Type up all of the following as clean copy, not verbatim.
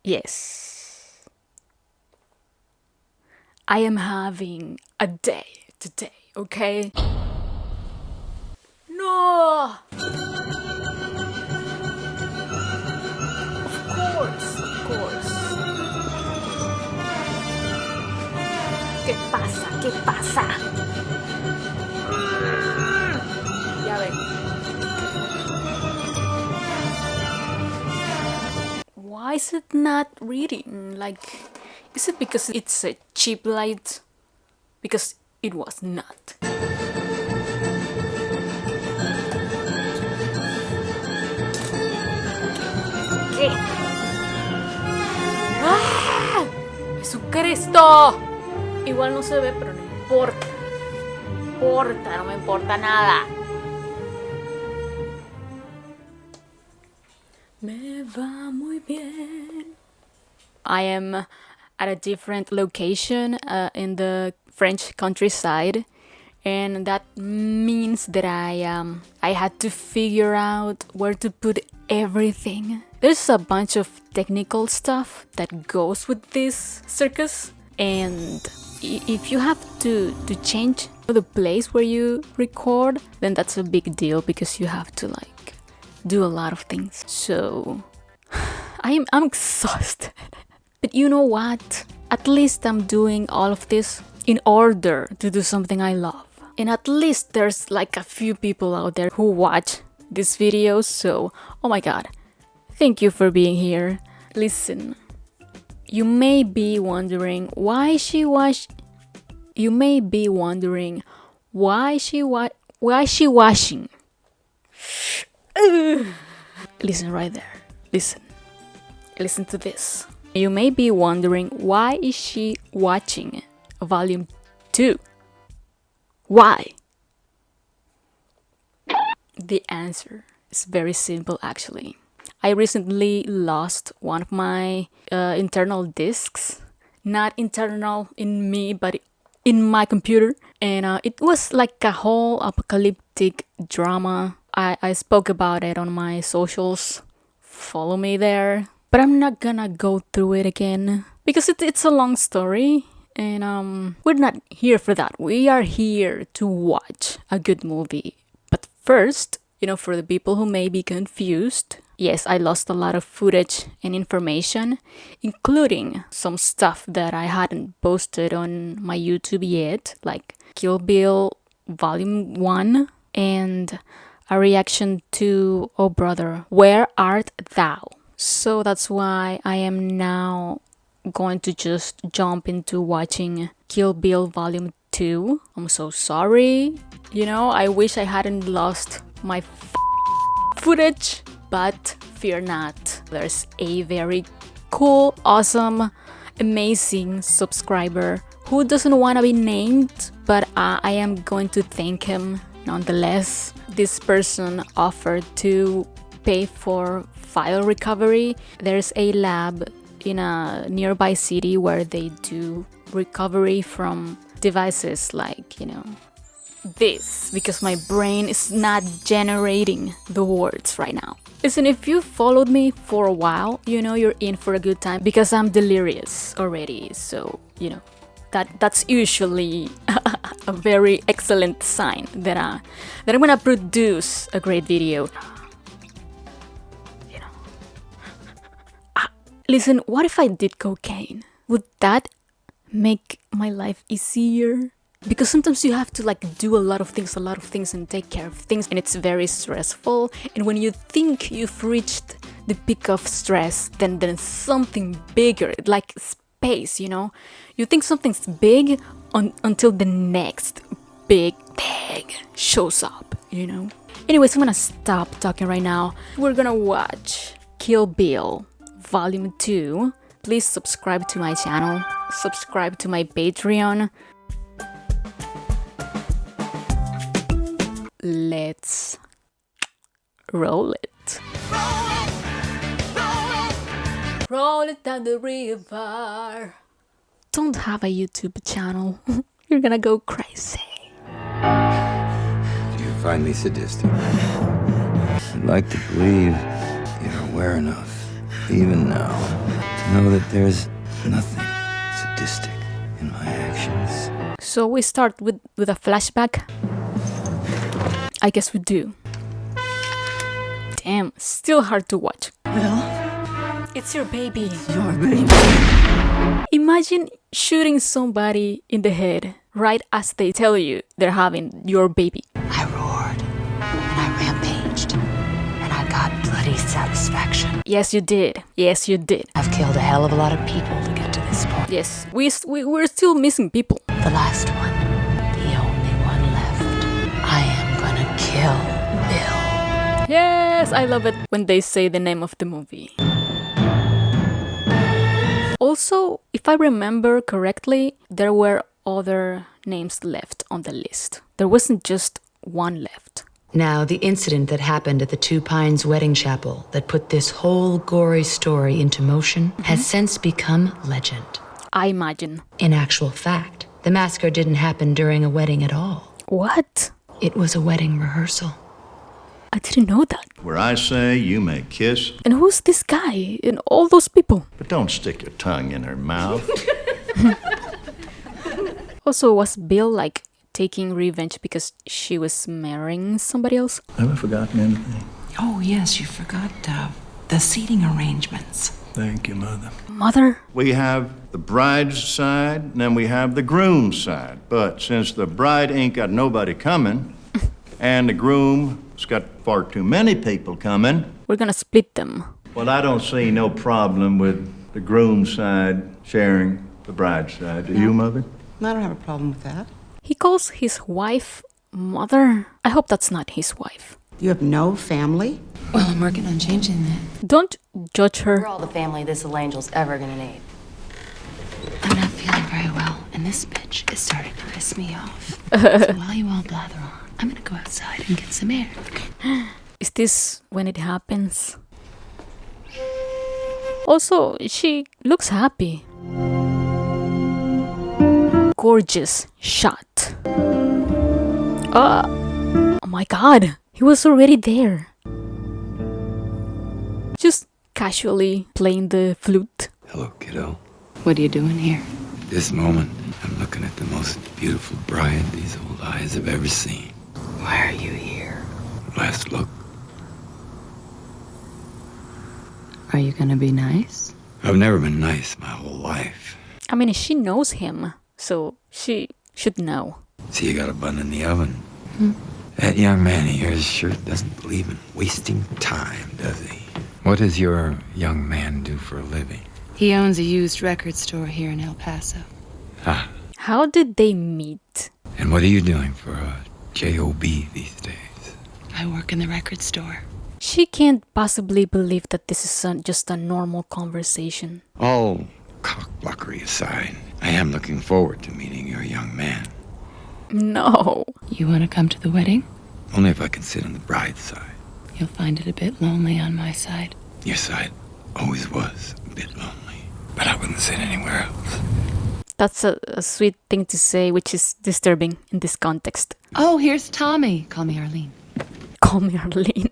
Yes. I am having a day today, okay? No! Of course. ¿Qué pasa? ¿Qué pasa? Ya ven. Why is it not reading? Like, is it because it's a cheap light? Because it was not. ¿Qué? ¡Ah! ¡Jesucristo! Igual no se ve, pero no importa. No me importa nada. Me va muy bien. I am at a different location in the French countryside, and that means that I had to figure out where to put everything. There's a bunch of technical stuff that goes with this circus, and if you have to change the place where you record, then that's a big deal because you have to like do a lot of things. So I'm exhausted. But you know what? At least I'm doing all of this in order to do something I love. And at least there's like a few people out there who watch these videos. So, oh my god, thank you for being here. Listen, you may be wondering why she washing. Listen right there. Listen to this. You may be wondering why is she watching volume 2? Why? The answer is very simple actually. I recently lost one of my internal discs. Not internal in me, but in my computer. And it was like a whole apocalyptic drama. I spoke about it on my socials. Follow me there. But I'm not gonna go through it again because it's a long story, and we're not here for that. We are here to watch a good movie. But first, for the people who may be confused, yes, I lost a lot of footage and information, including some stuff that I hadn't posted on my YouTube yet, like Kill Bill Volume 1 and a reaction to Oh Brother, Where Art Thou? So that's why I am now going to just jump into watching Kill Bill Volume 2. I'm so sorry. I wish I hadn't lost my footage, but fear not. There's a very cool, awesome, amazing subscriber who doesn't want to be named, but I am going to thank him nonetheless. This person offered to pay for file recovery. There's a lab in a nearby city where they do recovery from devices like, this, because my brain is not generating the words right now. Listen, if you followed me for a while, you're in for a good time because I'm delirious already. So, that's usually a very excellent sign that I'm gonna produce a great video. Listen, what if I did cocaine? Would that make my life easier? Because sometimes you have to do a lot of things and take care of things, and it's very stressful. And when you think you've reached the peak of stress, then there's something bigger, like space, You think something's big until the next big thing shows up, Anyways, I'm gonna stop talking right now. We're gonna watch Kill Bill Volume 2. Please subscribe to my channel, subscribe to my Patreon. Let's roll it. Roll it down the river. Don't have a YouTube channel. You're gonna go crazy. Do you find me sadistic? I'd like to believe you're aware enough, even now, to know that there's nothing sadistic in my actions. So we start with a flashback? I guess we do. Damn, still hard to watch. Bill, It's your baby. your baby. Imagine shooting somebody in the head right as they tell you they're having your baby. I roared, and I rampaged, and I got bloody satisfaction. Yes, you did. Yes, you did. I've killed a hell of a lot of people to get to this point. Yes, we're still missing people. The last one, the only one left. I am gonna kill Bill. Yes, I love it when they say the name of the movie. Also, if I remember correctly, there were other names left on the list. There wasn't just one left. Now, the incident that happened at the Two Pines wedding chapel that put this whole gory story into motion has since become legend. I imagine. In actual fact, the massacre didn't happen during a wedding at all. What? It was a wedding rehearsal. I didn't know that. Where I say you may kiss, And who's this guy and all those people? but don't stick your tongue in her mouth. Also, was Bill like taking revenge because she was marrying somebody else? Have I forgotten anything? Oh, yes, you forgot the seating arrangements. Thank you, Mother. Mother? We have the bride's side, and then we have the groom's side. But since the bride ain't got nobody coming, and the groom's got far too many people coming, We're gonna split them. well, I don't see no problem with the groom's side sharing the bride's side. Do you, Mother? I don't have a problem with that. He calls his wife mother. I hope that's not his wife. You have no family? Well, I'm working on changing that. Don't judge We're her. all the family this little angel's ever gonna need. I'm not feeling very well, and this bitch is starting to piss me off. So while you all blather on, I'm gonna go outside and get some air. Is this when it happens? Also, she looks happy. Gorgeous shot. Oh my god, he was already there. Just casually playing the flute. Hello, kiddo. What are you doing here? This moment, I'm looking at the most beautiful bride these old eyes have ever seen. Why are you here? Last look. Are you gonna be nice? I've never been nice my whole life. I mean, she knows him, so she should know. See, you got a bun in the oven. That young man of yours sure doesn't believe in wasting time, does he? What does your young man do for a living? He owns a used record store here in El Paso. Ah, How did they meet? and what are you doing for a J.O.B. these days? I work in the record store. She can't possibly believe that this is just a normal conversation. All cockblockery aside, I am looking forward to meeting your young man. No. You wanna come to the wedding? Only if I can sit on the bride's side. You'll find it a bit lonely on my side. Your side always was a bit lonely, but I wouldn't sit anywhere else. That's a sweet thing to say, which is disturbing in this context. Oh, here's Tommy. Call me Arlene. Call me Arlene.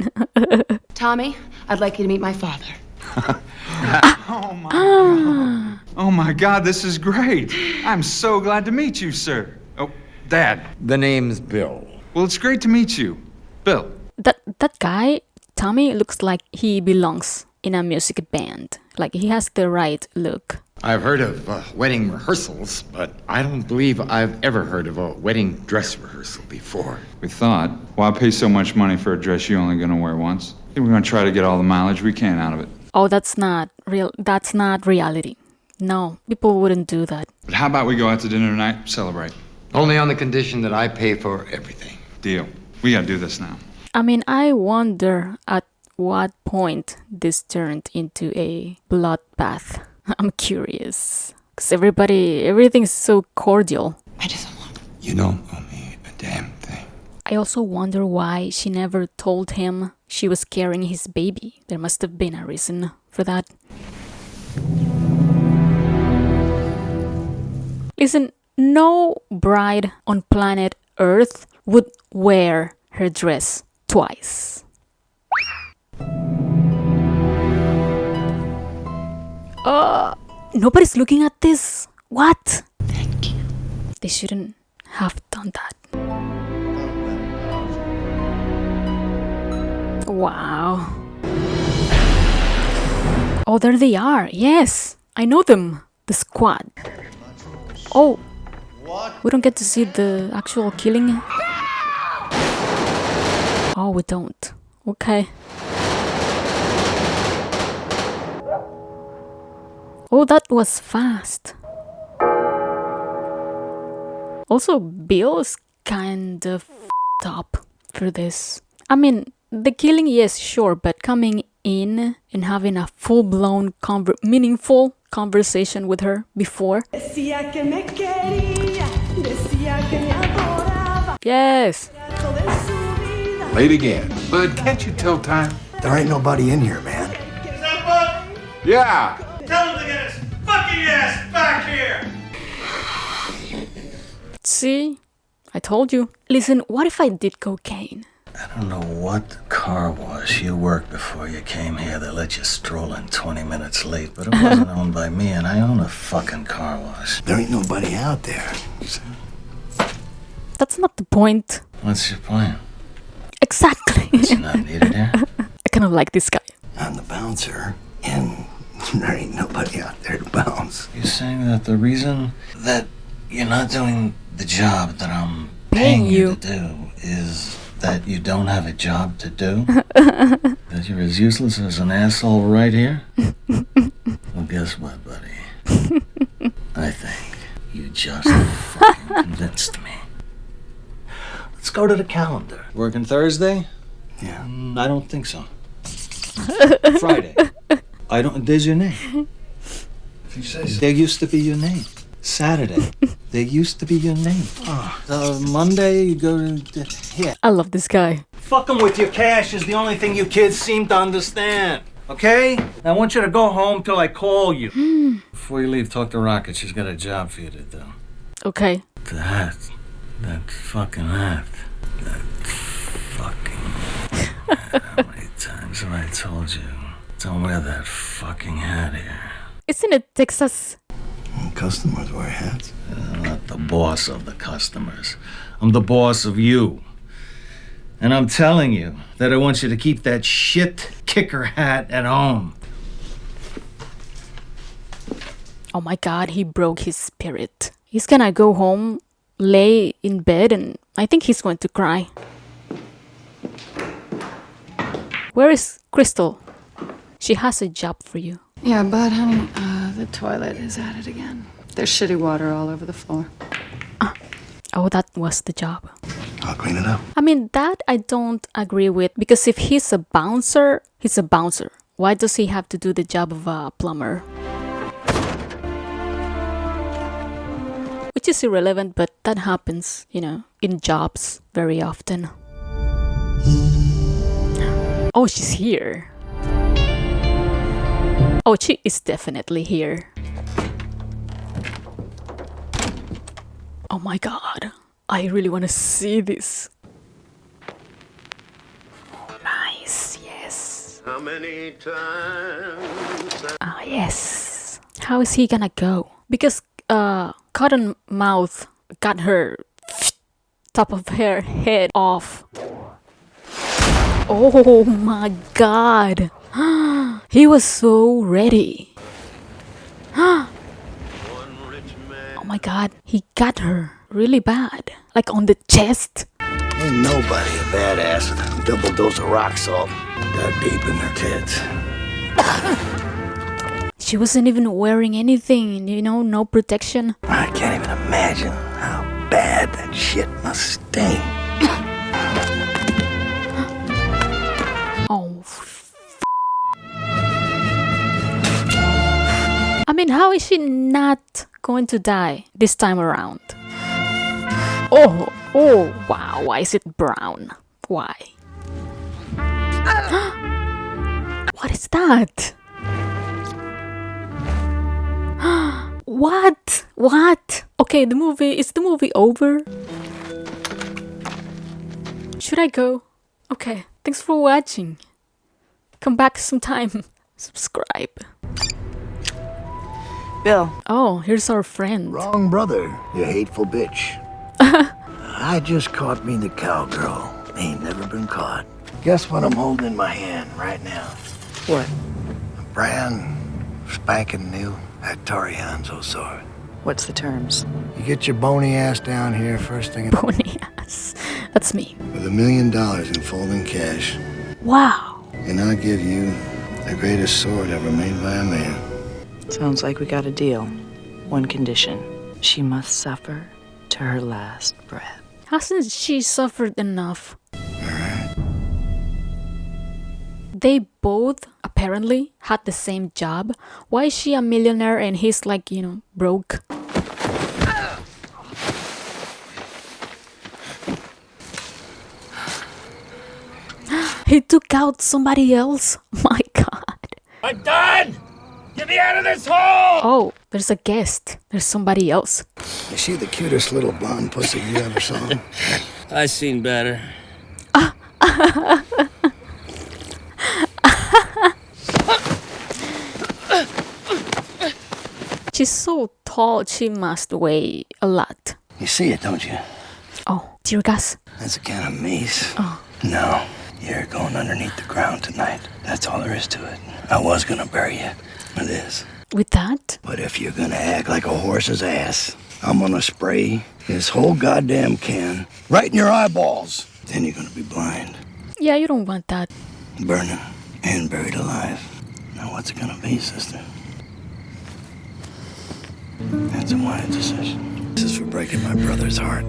Tommy, I'd like you to meet my father. Oh my God, this is great. I'm so glad to meet you, sir. Oh, Dad. The name's Bill. Well, it's great to meet you. Bill. That guy, Tommy, looks like he belongs in a music band. Like he has the right look. I've heard of wedding rehearsals, but I don't believe I've ever heard of a wedding dress rehearsal before. We thought, why pay so much money for a dress you're only gonna wear once? I think we're gonna try to get all the mileage we can out of it. Oh, that's not real. That's not reality. No, people wouldn't do that. But how about we go out to dinner tonight, celebrate? Only on the condition that I pay for everything. Deal. We gotta do this now. I mean, I wonder at what point this turned into a bloodbath. I'm curious. Because everything's so cordial. I just want. You don't owe me a damn thing. I also wonder why she never told him she was carrying his baby. There must have been a reason for that. Listen, no bride on planet Earth would wear her dress twice. Nobody's looking at this. What? Thank you. They shouldn't have done that. Wow. Oh, there they are. Yes, I know them. The squad. Oh, we don't get to see the actual killing. Oh, we don't. Okay. Oh, that was fast. Also, Bill's kind of f***ed up for this. I mean, the killing, yes, sure, but coming in and having a full-blown, meaningful conversation with her before. Yes. Late again. Bud, can't you tell time? There ain't nobody in here, man. Is that Bud? Yeah. Tell him to get his fucking ass back here! See? I told you. Listen, what if I did cocaine? I don't know what car wash you worked before you came here that let you stroll in 20 minutes late, but it wasn't owned by me, and I own a fucking car wash. There ain't nobody out there. That's not the point. What's your plan? Exactly. Is you not needed here? I kind of like this guy. I'm the bouncer, and there ain't nobody out there to bounce. You're saying that the reason that you're not doing the job that I'm paying you to do is that you don't have a job to do? That you're as useless as an asshole right here? Well, guess what, buddy? I think you just fucking convinced me. Let's go to the calendar. Working Thursday? Yeah. I don't think so. Friday. I don't. There's your name. If you say so. There used to be your name. Saturday. There used to be your name. Monday, you go to here. I love this guy. Fucking with your cash is the only thing you kids seem to understand. Okay? I want you to go home till I call you. Before you leave, talk to Rocket. She's got a job for you to do. Okay. The hat. That fucking hat. That fucking hat. How many times have I told you? Don't wear that fucking hat here. Isn't it Texas? Customers wear hats. I'm not the boss of the customers. I'm the boss of you. And I'm telling you that I want you to keep that shit kicker hat at home. Oh my god, he broke his spirit. He's gonna go home, lay in bed, and I think he's going to cry. Where is Crystal? She has a job for you. Yeah, but honey, the toilet is at it again. There's shitty water all over the floor. Oh, that was the job. I'll clean it up. I mean, that I don't agree with, because if he's a bouncer, he's a bouncer. Why does he have to do the job of a plumber? Which is irrelevant, but that happens, you know, in jobs very often. Oh, she's here. Oh, she is definitely here. Oh my god. I really want to see this. Nice, yes. How many times? Ah, yes. How is he gonna go? Because Cottonmouth got her top of her head off. Oh my god. He was so ready. Oh my god, he got her really bad. Like on the chest. Ain't nobody a badass with a double dose of rock salt that deep in their tits. She wasn't even wearing anything, you know, no protection. I can't even imagine how bad that shit must stink. Oh, I mean, how is she not going to die this time around? Oh, wow, why is it brown? Why? What is that? What? Okay, is the movie over? Should I go? Okay, thanks for watching. Come back sometime. Subscribe. Bill. Oh, here's our friend. Wrong brother, you hateful bitch. I just caught me the cowgirl. Ain't never been caught. Guess what I'm holding in my hand right now? What? A brand spanking new Hattorianzo sword. What's the terms? You get your bony ass down here first thing. Bony ass. That's me. With $1 million in folding cash. Wow. And I'll give you the greatest sword ever made by a man. Sounds like we got a deal. One condition. She must suffer to her last breath. Hasn't she suffered enough? They both apparently had the same job. Why is she a millionaire and he's like, you know, broke? He took out somebody else? My God. I'm done! Get me out of this hole! Oh, there's a guest. There's somebody else. Is she the cutest little blonde pussy you ever saw? I seen better. She's so tall, she must weigh a lot. You see it, don't you? Oh, tear gas. That's a can of mace. Oh. No, you're going underneath the ground tonight. That's all there is to it. I was gonna bury you with this. With that? But if you're gonna act like a horse's ass, I'm gonna spray this whole goddamn can right in your eyeballs. Then you're gonna be blind. Yeah, you don't want that. Burning and buried alive. Now what's it gonna be, sister? That's a wise decision. This is for breaking my brother's heart.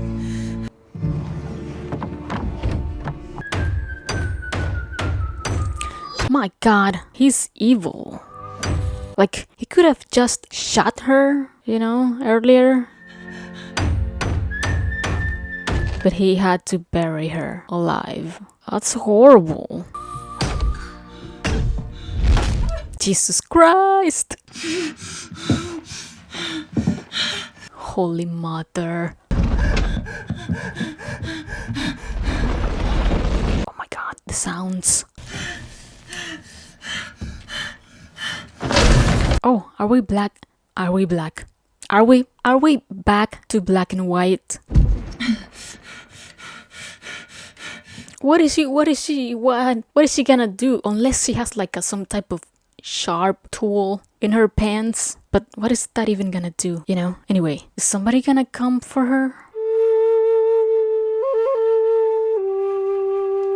My God, he's evil. Like, he could have just shot her, you know, earlier. But he had to bury her alive. That's horrible. Jesus Christ! Holy Mother. Oh my God, the sounds. Oh, are we black? Are we black? Are we back to black and white? What is she gonna do? Unless she has like some type of sharp tool in her pants. But what is that even gonna do, you know? Anyway, is somebody gonna come for her?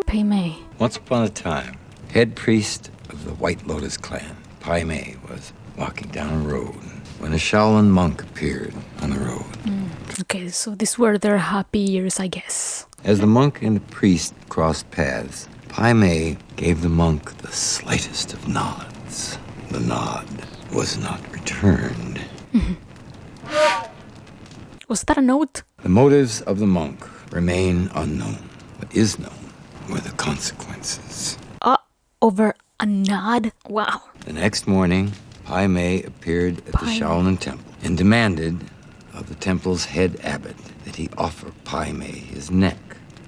Pai Mei. Once upon a time, head priest of the White Lotus clan, Pai Mei, was walking down a road when a Shaolin monk appeared on the road. Okay, so these were their happy years, I guess. As the monk and the priest crossed paths, Pai Mei gave the monk the slightest of nods. The nod was not returned. Was that a note? The motives of the monk remain unknown. What is known were the consequences. Over a nod? Wow. The next morning, Pai Mei appeared at the Shaolin temple and demanded of the temple's head abbot that he offer Pai Mei his neck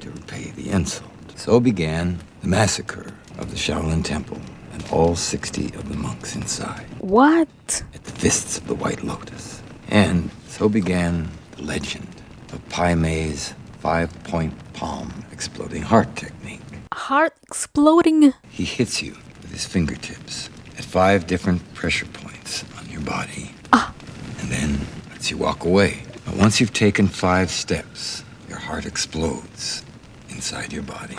to repay the insult. So began the massacre of the Shaolin temple and all 60 of the monks inside. What? At the fists of the White Lotus. And so began the legend of Pai Mei's 5-point palm exploding heart technique. Heart exploding? He hits you with his fingertips at 5 different pressure points on your body. And then lets you walk away. But once you've taken 5 steps, your heart explodes inside your body.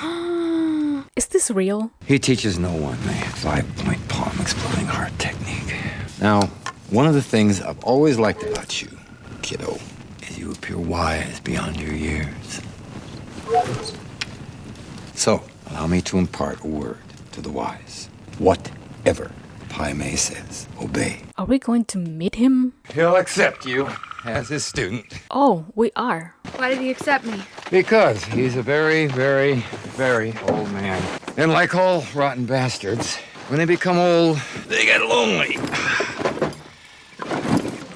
Is this real? He teaches no one the 5-point palm exploding heart technique. Now, one of the things I've always liked about you, kiddo, is you appear wise beyond your years. So, allow me to impart a word to the wise. Whatever Pai Mei says, obey. Are we going to meet him? He'll accept you as his student. Oh, we are. Why did he accept me? Because he's a very, very, very old man. And like all rotten bastards, when they become old, they get lonely.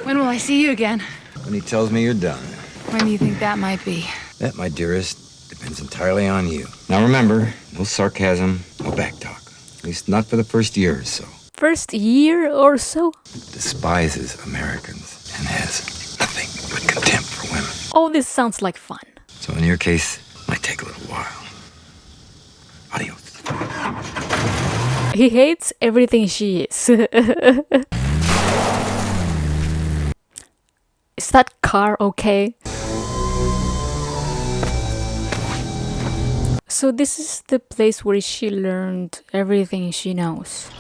When will I see you again? When he tells me you're done. When do you think that might be? That, my dearest, depends entirely on you. Now remember, no sarcasm, no backtalk. At least not for the first year or so. first year or so. Despises Americans and has nothing but contempt for women. Oh, this sounds like fun. So in your case, it might take a little while. Adios. He hates everything she is. Is that car okay? So this is the place where she learned everything she knows.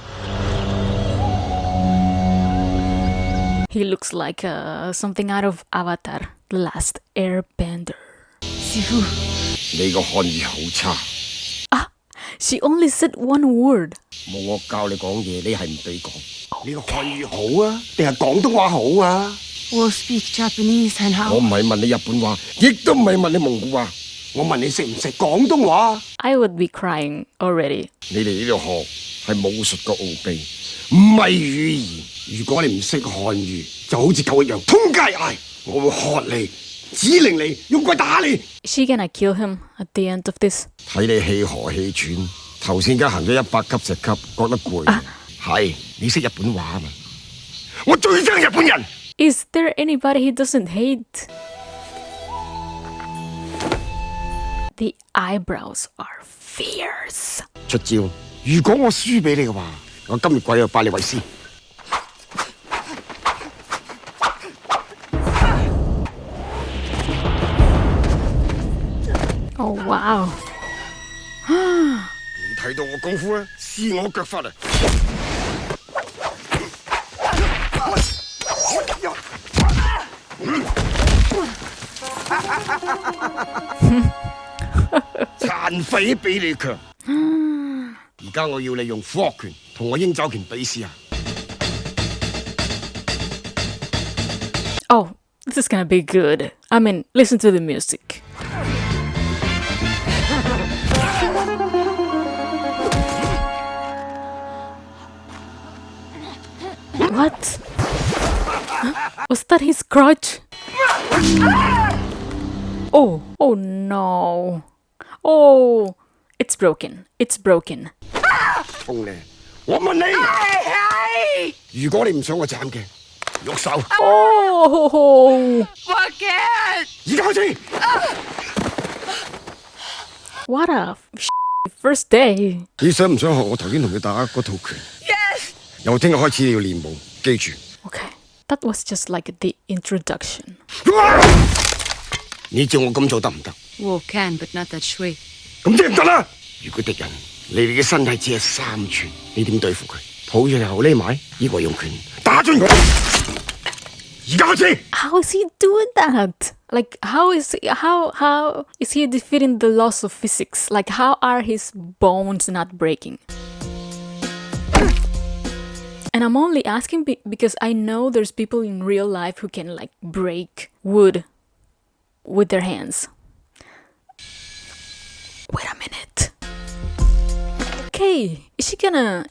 He looks like something out of Avatar, The Last Airbender. Ah, she only said one word. Will speak Japanese and how? I would be crying already. Is she gonna kill him at the end of this? Is there anybody he doesn't hate? The eyebrows are fierce. Oh wow. Oh, this is gonna be good. I mean, listen to the music. What? Huh? Was that his crotch? Oh, oh no. Oh, it's broken. It's broken. Oh! What a first day. Yes. Okay, that was just like the introduction. War can, but not that shui. How is he doing that? Like, how is he defeating the laws of physics? Like, how are his bones not breaking? And I'm only asking because I know there's people in real life who can like break wood with their hands. Wait a minute. Okay, is she gonna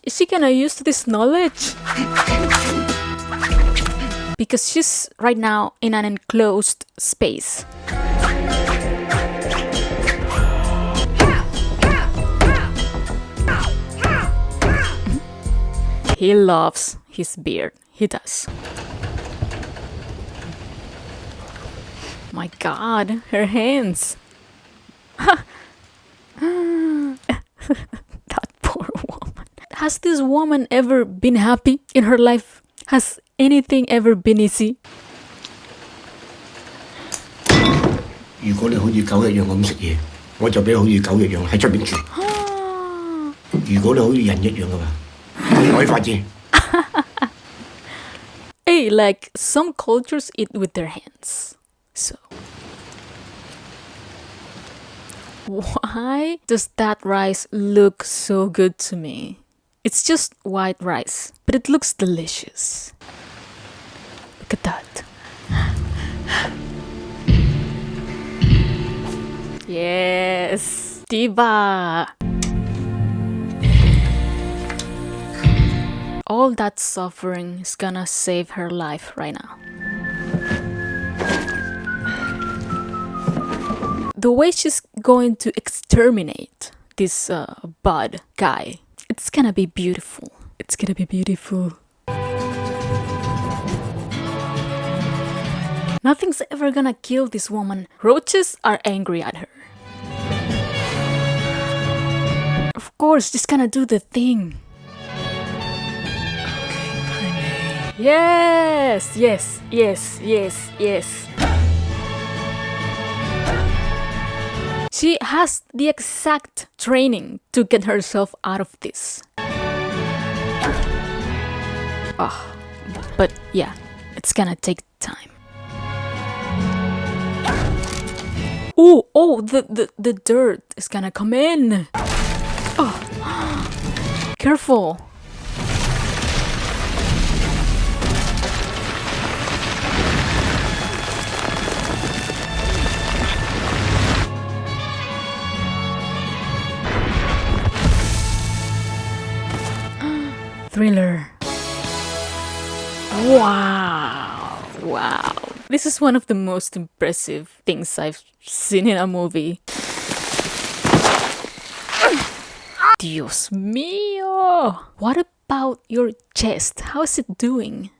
use this knowledge? Because she's right now in an enclosed space. He loves his beard. He does. My God, her hands. That poor woman. Has this woman ever been happy in her life? Has anything ever been easy? Hey, like some cultures eat with their hands. So why does that rice look so good to me? It's just white rice, but it looks delicious. Look at that. Yes, diva. All that suffering is gonna save her life right now. The way she's going to exterminate this bud guy, it's gonna be beautiful. It's gonna be beautiful. Nothing's ever gonna kill this woman. Roaches are angry at her. Of course, just gonna do the thing. Okay, Pai Mei. Yes, yes, yes, yes, yes. She has the exact training to get herself out of this. Oh, but yeah, it's gonna take time. Oh, the dirt is gonna come in. Oh, careful. Thriller. Wow. Wow. This is one of the most impressive things I've seen in a movie. Dios mío! What about your chest? How's it doing?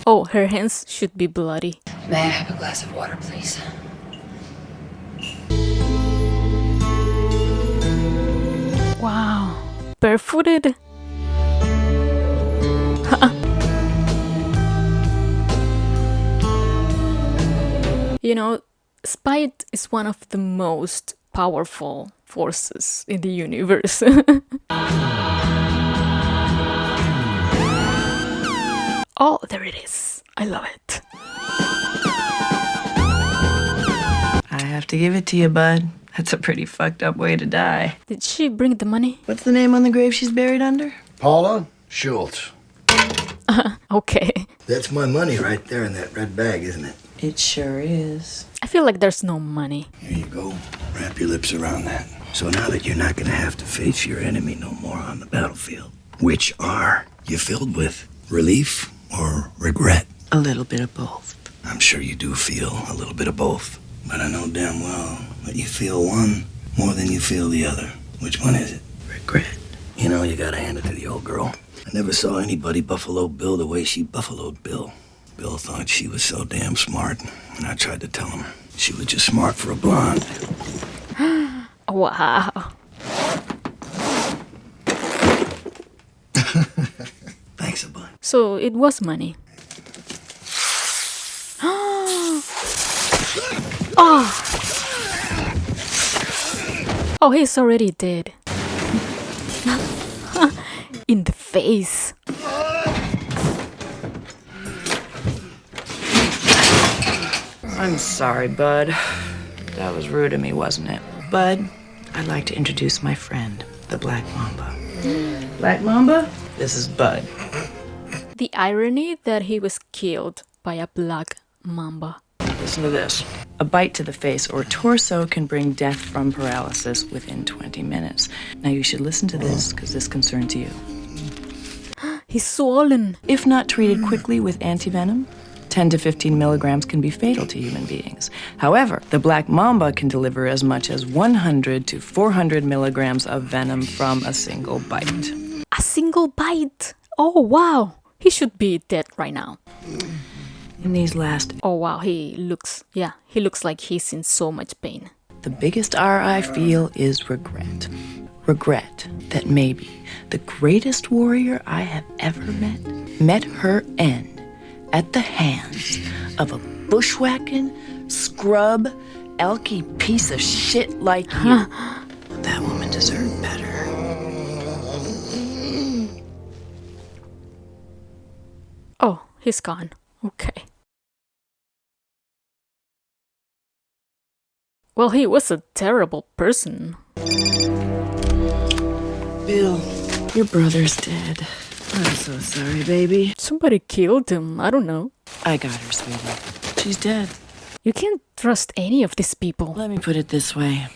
Oh, her hands should be bloody. May I have a glass of water, please? Wow. Barefooted? You know, spite is one of the most powerful forces in the universe. Oh, there it is. I love it. I have to give it to you, bud. That's a pretty fucked up way to die. Did she bring the money? What's the name on the grave she's buried under? Paula Schultz. Okay. That's my money right there in that red bag, isn't it? It sure is. I feel like there's no money. Here you go. Wrap your lips around that. So now that you're not going to have to face your enemy no more on the battlefield, which are you filled with relief or regret? A little bit of both. I'm sure you do feel a little bit of both. But I know damn well that you feel one more than you feel the other. Which one is it? Regret. You know, you gotta hand it to the old girl. I never saw anybody Buffalo Bill the way she buffaloed Bill. Bill thought she was so damn smart, and I tried to tell him she was just smart for a blonde. Wow. Thanks a bunch. So it was money. Oh. Oh, he's already dead. In the face. I'm sorry, Bud. That was rude of me, wasn't it? Bud, I'd like to introduce my friend, the Black Mamba. Black Mamba, this is Bud. The irony that he was killed by a black mamba. Listen to this. A bite to the face or torso can bring death from paralysis within 20 minutes. Now you should listen to this because this concerns you. He's swollen. If not treated quickly with antivenom, 10 to 15 milligrams can be fatal to human beings. However, the black mamba can deliver as much as 100 to 400 milligrams of venom from a single bite. A single bite? Oh, wow. He should be dead right now. In these last... Oh, wow. He looks like he's in so much pain. The biggest R I feel is regret. Regret that maybe the greatest warrior I have ever met her end at the hands of a bushwhacking, scrub, elky piece of shit like you. That woman deserved better. Oh, he's gone. Okay. Well, he was a terrible person. Bill, your brother's dead. I'm so sorry, baby. Somebody killed him. I don't know. I got her, sweetie. She's dead. You can't trust any of these people. Let me put it this way.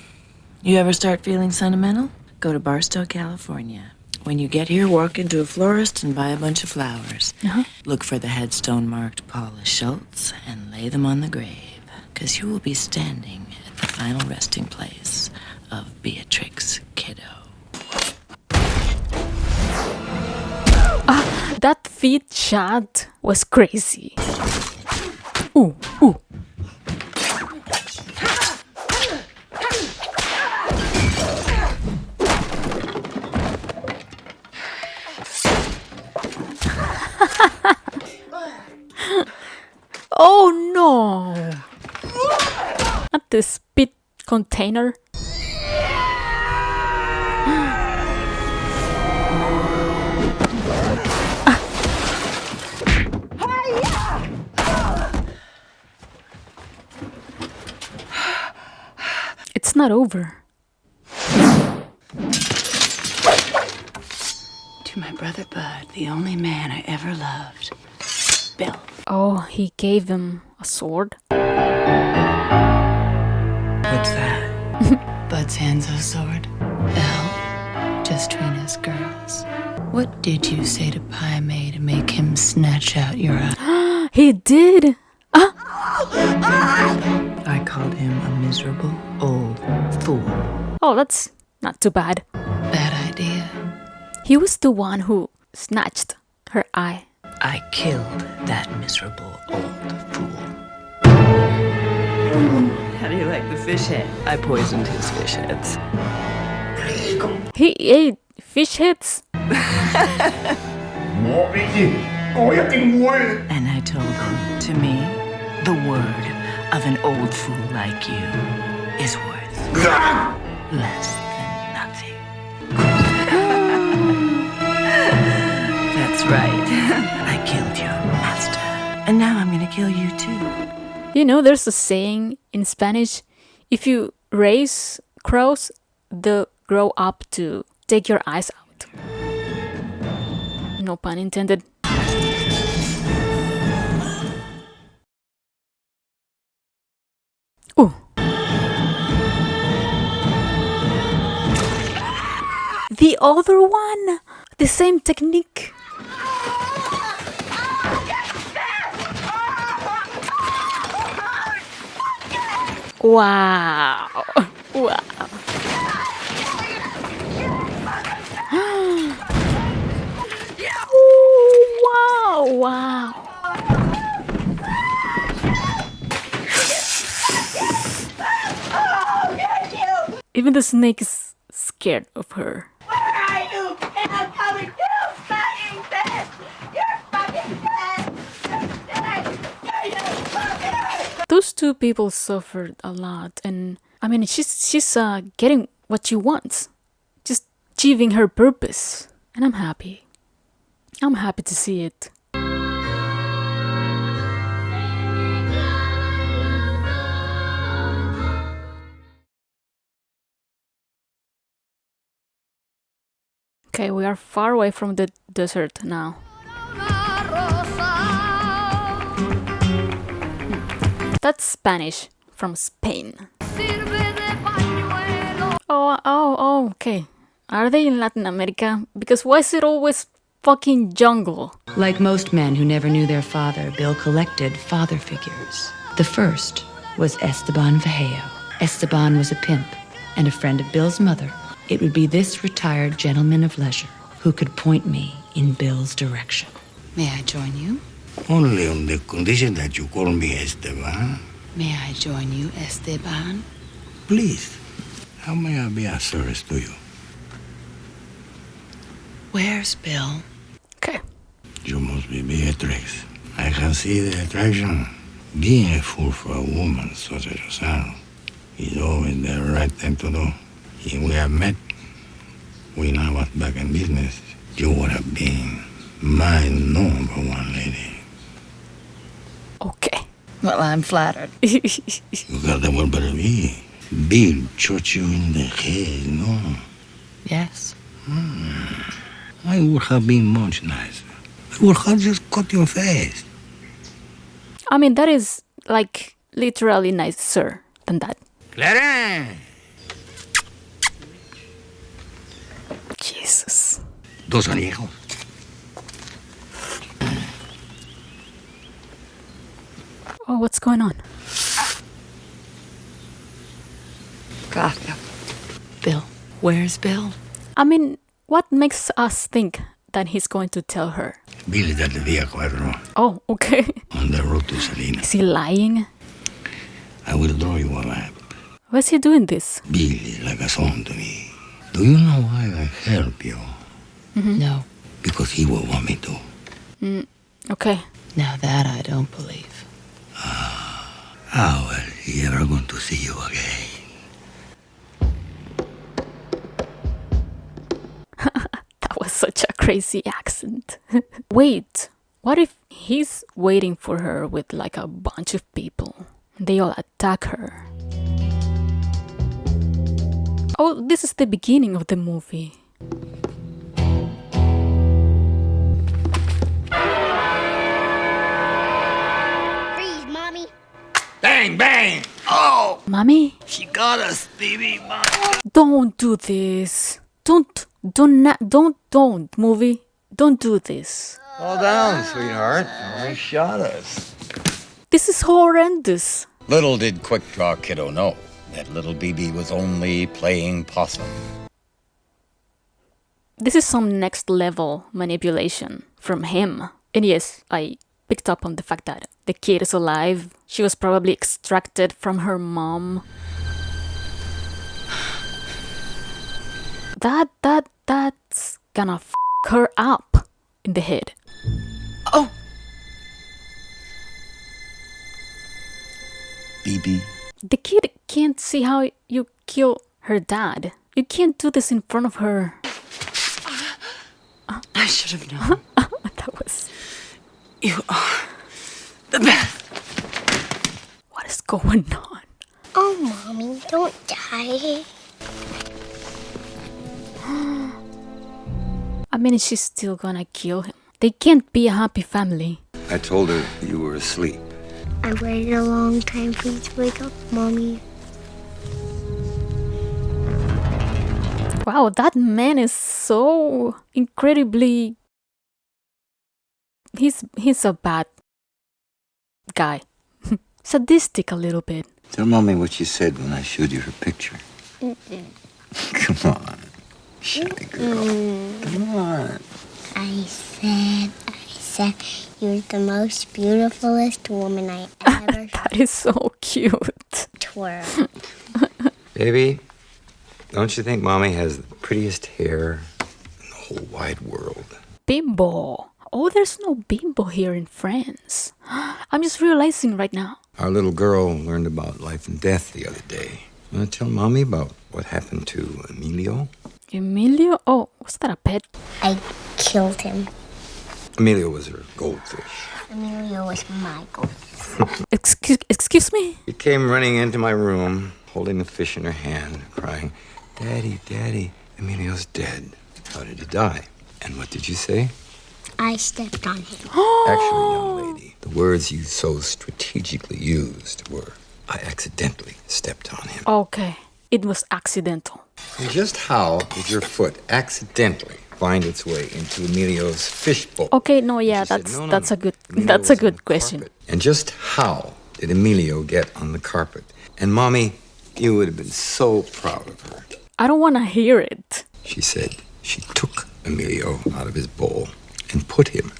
You ever start feeling sentimental? Go to Barstow, California. When you get here, walk into a florist and buy a bunch of flowers. Look for the headstone marked Paula Schultz and lay them on the grave, because you will be standing at the final resting place of Beatrix Kiddo. That feet shot was crazy. Ooh, ooh. Oh no! Not the spit container. It's not over. To my brother Bud, the only man I ever loved. Bill. Oh, he gave him a sword. What's that? Bud's Hanzo's sword. Elle, just between us girls. What did you say to Pai Mei to make him snatch out your eye? He did. I called him a miserable old fool. Oh, that's not too bad. Bad idea. He was the one who snatched her eye. I killed that miserable old fool. How do you like the fish head? I poisoned his fish heads. He ate fish heads? And I told him, to me, the word of an old fool like you is worth less than nothing. That's right. I killed your master. And now I'm gonna kill you too. You know, there's a saying in Spanish, if you raise crows, they'll grow up to take your eyes out. No pun intended. Ooh. The other one! The same technique. Wow. Wow. Wow, wow. Even the snake is scared of her. Where are you? And I'm coming too! Fucking dead! You're fucking dead! You're dead! Those two people suffered a lot, and I mean, she's getting what she wants, just achieving her purpose, and I'm happy. I'm happy to see it. Okay, we are far away from the desert now. That's Spanish from Spain. Oh, okay. Are they in Latin America? Because why is it always fucking jungle? Like most men who never knew their father, Bill collected father figures. The first was Esteban Vallejo. Esteban was a pimp and a friend of Bill's mother. It would be this retired gentleman of leisure who could point me in Bill's direction. May I join you? Only on the condition that you call me Esteban. May I join you, Esteban? Please, how may I be of service to you? Where's Bill? Okay. You must be Beatrix. I can see the attraction. Being a fool for a woman such as yourself is always the right thing to do. If we had met, we now was back in business, you would have been my number one lady. Okay. Well, I'm flattered. You got the word better be. Bill shot you in the head, no? Yes. I would have been much nicer. I would have just cut your face. I mean, that is like literally nicer than that. Clara! Jesus. Dos añejos. Oh, what's going on? God. Bill. Where's Bill? I mean, what makes us think that he's going to tell her? Billy dal día 4. Oh, okay. On the road to Salina. Is he lying? I will draw you a map. Why is he doing this? Billy like a son to me. Do you know why I help you? No. Because he will want me to. Okay. Now that I don't believe. How are he ever going to see you again? That was such a crazy accent. Wait, what if he's waiting for her with like a bunch of people? They all attack her. Oh, this is the beginning of the movie. Freeze, Mommy. Bang, bang! Oh! Mommy? She got us, baby. Don't do this. Don't, movie. Don't do this. Calm down, sweetheart. They shot us. This is horrendous. Little did Quick Draw Kiddo know that little BB was only playing possum. This is some next level manipulation from him. And yes, I picked up on the fact that the kid is alive. She was probably extracted from her mom. That's gonna f her up in the head. Oh! BB. The kid can't see how you kill her dad. You can't do this in front of her. I should have known. That was... You are the best. What is going on? Oh, Mommy, don't die. I mean, she's still gonna kill him. They can't be a happy family. I told her you were asleep. I waited a long time for you to wake up, Mommy. Wow, that man is so incredibly... He's a bad guy. Sadistic a little bit. Tell Mommy what you said when I showed you her picture. Come on. Shy girl. Come on. I said, you're the most beautifulest woman I ever That is so cute. twirl. Baby, don't you think Mommy has the prettiest hair in the whole wide world? Bimbo. Oh, there's no bimbo here in France. I'm just realizing right now. Our little girl learned about life and death the other day. Want to tell Mommy about what happened to Emilio? Emilio? Oh, was that a pet? I killed him. Emilio was her goldfish. Emilio was my goldfish. Excuse me? She came running into my room, holding the fish in her hand, crying, Daddy, Daddy, Emilio's dead. How did he die? And what did you say? I stepped on him. Actually, young lady, the words you so strategically used were, I accidentally stepped on him. Okay, it was accidental. And just how did your foot accidentally find its way into Emilio's fishbowl? Okay, no, yeah, She said, that's "No, a good Emilio that's a was on good the question. carpet." And just how did Emilio get on the carpet? And Mommy, you would have been so proud of her. I don't want to hear it. She said she took Emilio out of his bowl and put him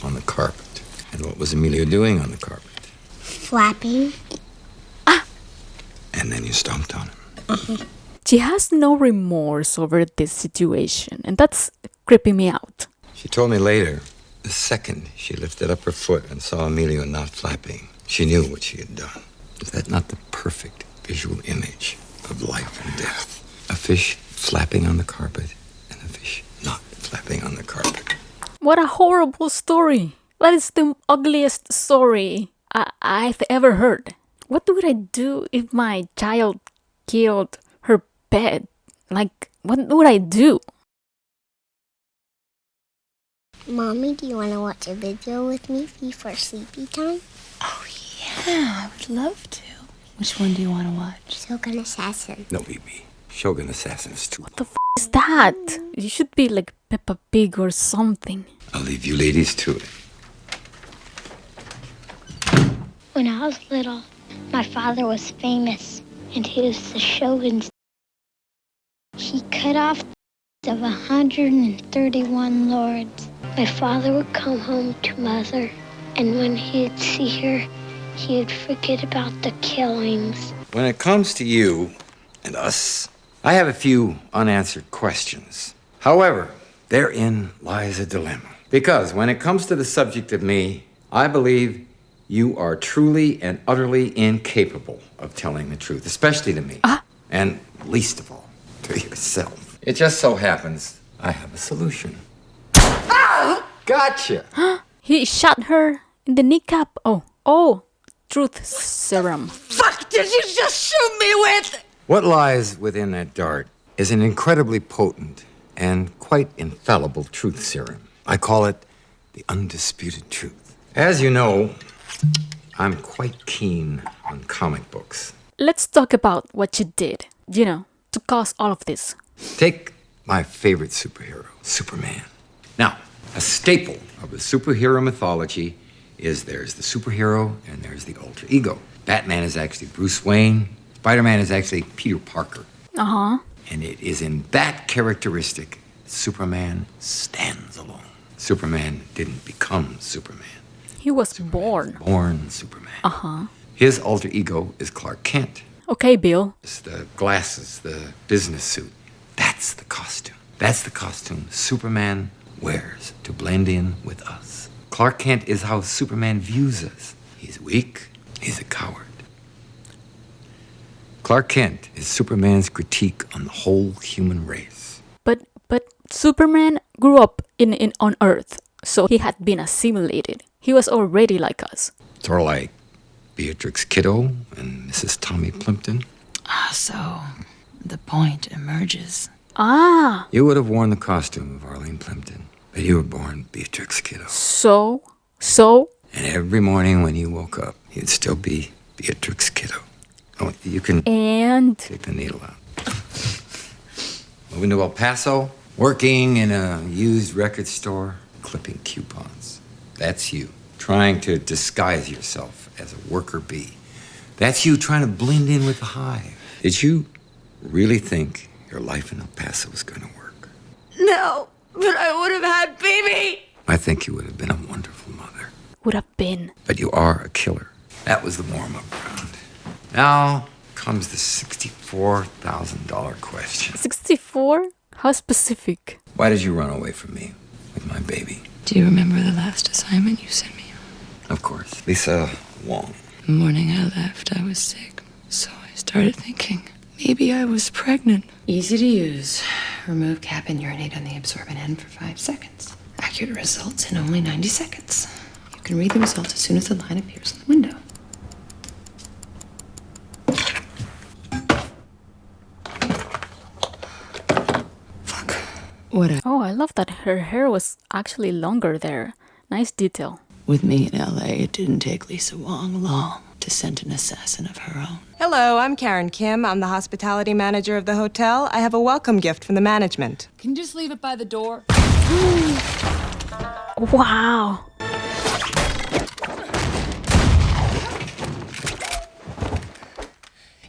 on the carpet. And what was Emilio doing on the carpet? Flapping. And then you stomped on him. She has no remorse over this situation, and that's creeping me out. She told me later, the second she lifted up her foot and saw Emilio not flapping, she knew what she had done. Is that not the perfect visual image of life and death? A fish flapping on the carpet and a fish not flapping on the carpet. What a horrible story. That is the ugliest story I've ever heard. What would I do if my child killed her pet? Like, what would I do? Mommy, do you want to watch a video with me before sleepy time? Oh, yeah, I would love to. Which one do you want to watch? Shogun Assassin. No, BB. Shogun Assassin is too. What the f Is that? You should be like Peppa Pig or something. I'll leave you ladies to it. When I was little, my father was famous, and he was the shogun. He cut off of 131 lords. My father would come home to mother, and when he'd see her, he'd forget about the killings. When it comes to you and us, I have a few unanswered questions. However, therein lies a dilemma. Because when it comes to the subject of me, I believe you are truly and utterly incapable of telling the truth, especially to me. And least of all, to yourself. It just so happens I have a solution. Gotcha! He shot her in the kneecap. Oh, truth serum. Fuck did you just shoot me with? What lies within that dart is an incredibly potent and quite infallible truth serum. I call it the undisputed truth. As you know, I'm quite keen on comic books. Let's talk about what you did, to cause all of this. Take my favorite superhero, Superman. Now, a staple of the superhero mythology is there's the superhero and there's the alter ego. Batman is actually Bruce Wayne. Spider-Man is actually Peter Parker. Uh-huh. And it is in that characteristic Superman stands alone. Superman didn't become Superman. He was born. Born Superman. Uh-huh. His alter ego is Clark Kent. Okay, Bill. It's the glasses, the business suit. That's the costume. That's the costume Superman wears to blend in with us. Clark Kent is how Superman views us. He's weak. He's a coward. Clark Kent is Superman's critique on the whole human race. But Superman grew up on Earth, so he had been assimilated. He was already like us. Sort of like Beatrix Kiddo and Mrs. Tommy Plimpton. So the point emerges. You would have worn the costume of Arlene Plimpton, but you were born Beatrix Kiddo. So? And every morning when you woke up, you'd still be Beatrix Kiddo. Oh, you can take the needle out. Moving to El Paso, working in a used record store, clipping coupons. That's you, trying to disguise yourself as a worker bee. That's you trying to blend in with the hive. Did you really think your life in El Paso was going to work? No, but I would have had baby. I think you would have been a wonderful mother. Would have been. But you are a killer. That was the warm-up round. Now comes the $64,000 question. 64? How specific? Why did you run away from me with my baby? Do you remember the last assignment you sent me on? Of course. Lisa Wong. The morning I left, I was sick. So I started thinking, maybe I was pregnant. Easy to use. Remove cap and urinate on the absorbent end for 5 seconds. Accurate results in only 90 seconds. You can read the results as soon as the line appears in the window. Oh, I love that her hair was actually longer there. Nice detail. With me in LA, it didn't take Lisa Wong long to send an assassin of her own. Hello, I'm Karen Kim. I'm the hospitality manager of the hotel. I have a welcome gift from the management. Can you just leave it by the door? Wow.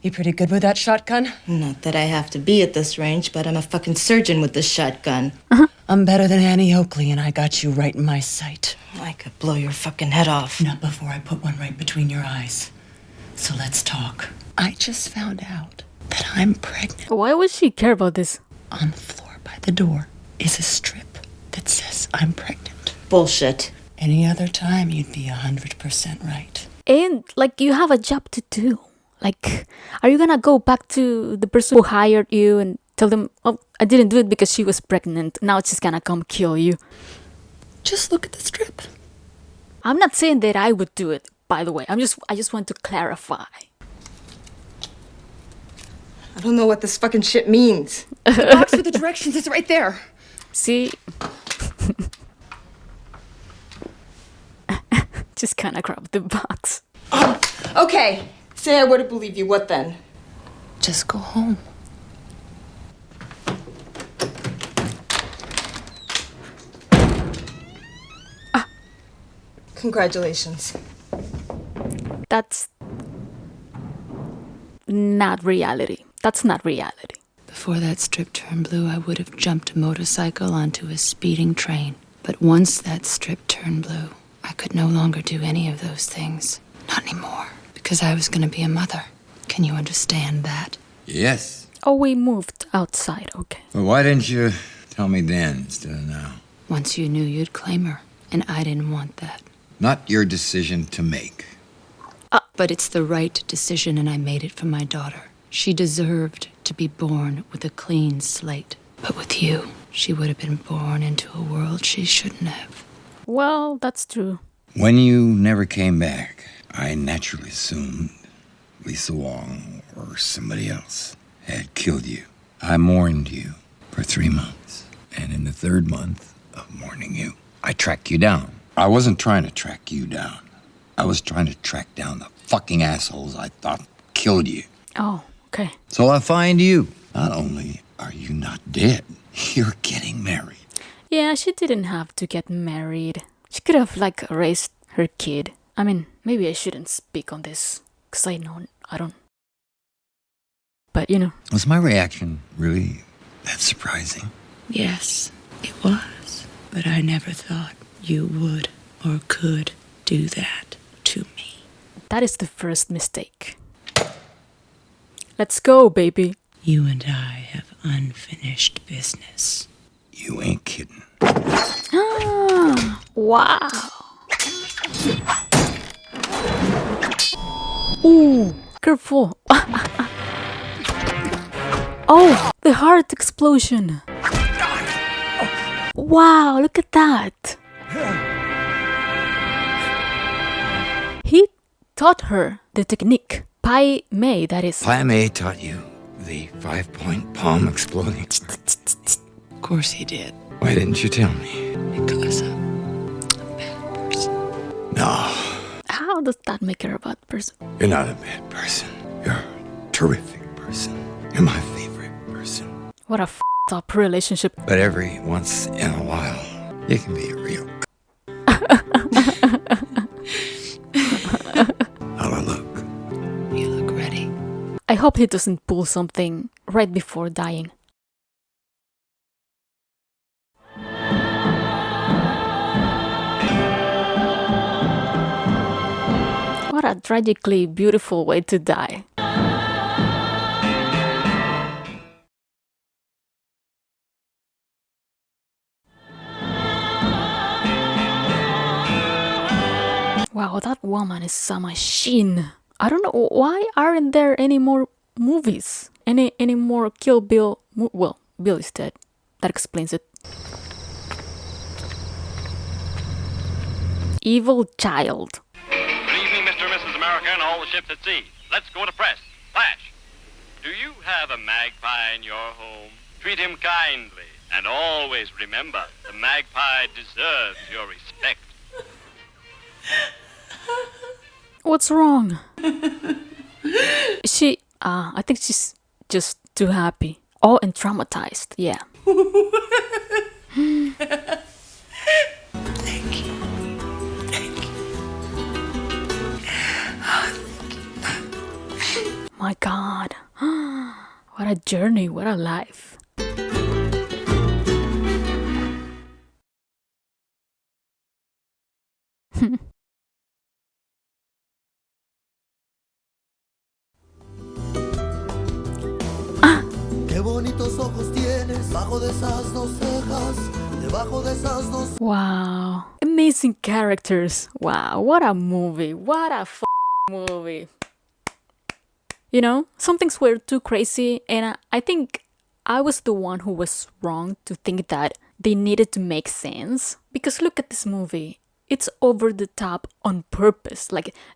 You pretty good with that shotgun? Not that I have to be at this range, but I'm a fucking surgeon with this shotgun. I'm better than Annie Oakley, and I got you right in my sight. I could blow your fucking head off. Not before I put one right between your eyes. So let's talk. I just found out that I'm pregnant. Why would she care about this? On the floor by the door is a strip that says I'm pregnant. Bullshit. Any other time, you'd be 100% right. And, you have a job to do. Are you gonna go back to the person who hired you and tell them, oh, I didn't do it because she was pregnant. Now she's gonna come kill you. Just look at the strip. I'm not saying that I would do it, by the way. I just want to clarify. I don't know what this fucking shit means. The box with the directions is right there. See? Just kind of grabbed the box. Okay. Say I were to believe you, what then? Just go home. Congratulations. That's not reality. That's not reality. Before that strip turned blue, I would have jumped a motorcycle onto a speeding train. But once that strip turned blue, I could no longer do any of those things. Not anymore. Because I was going to be a mother. Can you understand that? Yes. Oh, we moved outside, okay. Well, why didn't you tell me then instead of now? Once you knew, you'd claim her. And I didn't want that. Not your decision to make. But it's the right decision, and I made it for my daughter. She deserved to be born with a clean slate. But with you, she would have been born into a world she shouldn't have. Well, that's true. When you never came back, I naturally assumed Lisa Wong or somebody else had killed you. I mourned you for 3 months. And in the 3rd month of mourning you, I tracked you down. I wasn't trying to track you down. I was trying to track down the fucking assholes I thought killed you. Oh, okay. So I find you. Not only are you not dead, you're getting married. Yeah, she didn't have to get married. She could have, raised her kid. I mean, maybe I shouldn't speak on this, because I don't. But, Was my reaction really that surprising? Yes, it was. But I never thought you would or could do that to me. That is the first mistake. Let's go, baby. You and I have unfinished business. You ain't kidding. Wow. Ooh, careful. Oh, the heart explosion. Wow, look at that. He taught her the technique. Pai Mei, that is. Pai Mei taught you the 5-point palm exploding. Of course he did. Why didn't you tell me? Because I'm a bad person. No. How does that make her a bad person? You're not a bad person. You're a terrific person. You're my favorite person. What a f***ed up relationship. But every once in a while, you can be a real How I look? You look ready. I hope he doesn't pull something right before dying. What a tragically beautiful way to die. Wow, that woman is a machine. I don't know, why aren't there any more movies? Any more Kill Bill? Well, Bill is dead. That explains it. Evil child. Good evening, Mr. and Mrs. America and all the ships at sea. Let's go to press. Flash. Do you have a magpie in your home? Treat him kindly. And always remember, the magpie deserves your respect. What's wrong? I think she's just too happy. Oh, and traumatized, yeah. Thank you. My God. What a journey, what a life. Qué bonitos ojos tienes bajo de esas dos cejas, debajo de esas dos. Wow. Amazing characters. Wow, what a movie. What a movie. Some things were too crazy, and I think I was the one who was wrong to think that they needed to make sense. Because look at this movie. It's over the top on purpose.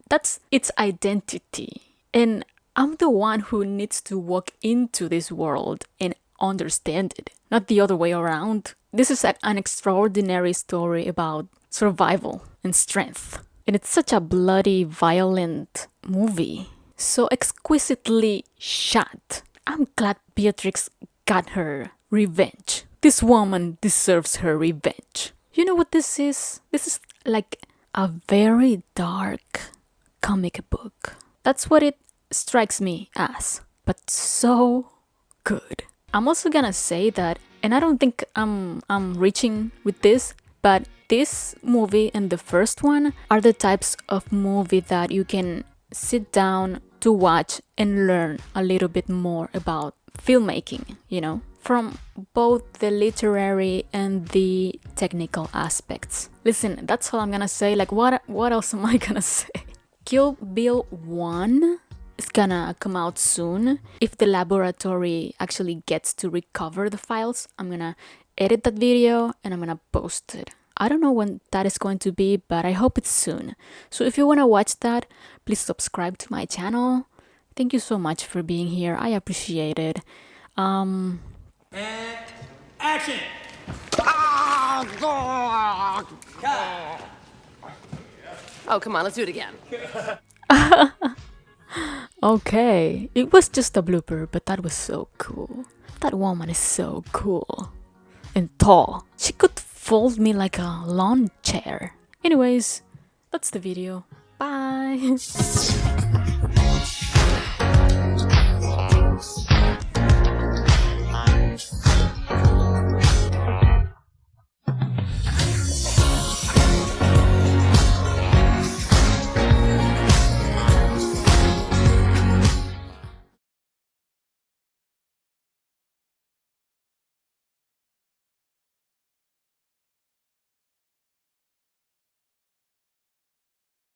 That's its identity. And I'm the one who needs to walk into this world and understand it, not the other way around. This is an extraordinary story about survival and strength. And it's such a bloody, violent movie. So exquisitely shot. I'm glad Beatrix got her revenge. This woman deserves her revenge. You know what this is? This is like a very dark comic book. That's what it strikes me as, but so good. I'm also gonna say that, and I don't think I'm reaching with this, but this movie and the first one are the types of movie that you can sit down to watch and learn a little bit more about filmmaking, you know, from both the literary and the technical aspects. Listen, that's all I'm gonna say. Like, what else am I gonna say? Kill Bill 1 is gonna come out soon. If the laboratory actually gets to recover the files, I'm gonna edit that video and I'm gonna post it. I don't know when that is going to be, but I hope it's soon. So if you wanna watch that, please subscribe to my channel. Thank you so much for being here. I appreciate it. And action! Oh, come on, let's do it again. Okay, it was just a blooper, but that was so cool. That woman is so cool. And tall. She could fold me like a lawn chair. Anyways, that's the video. Bye!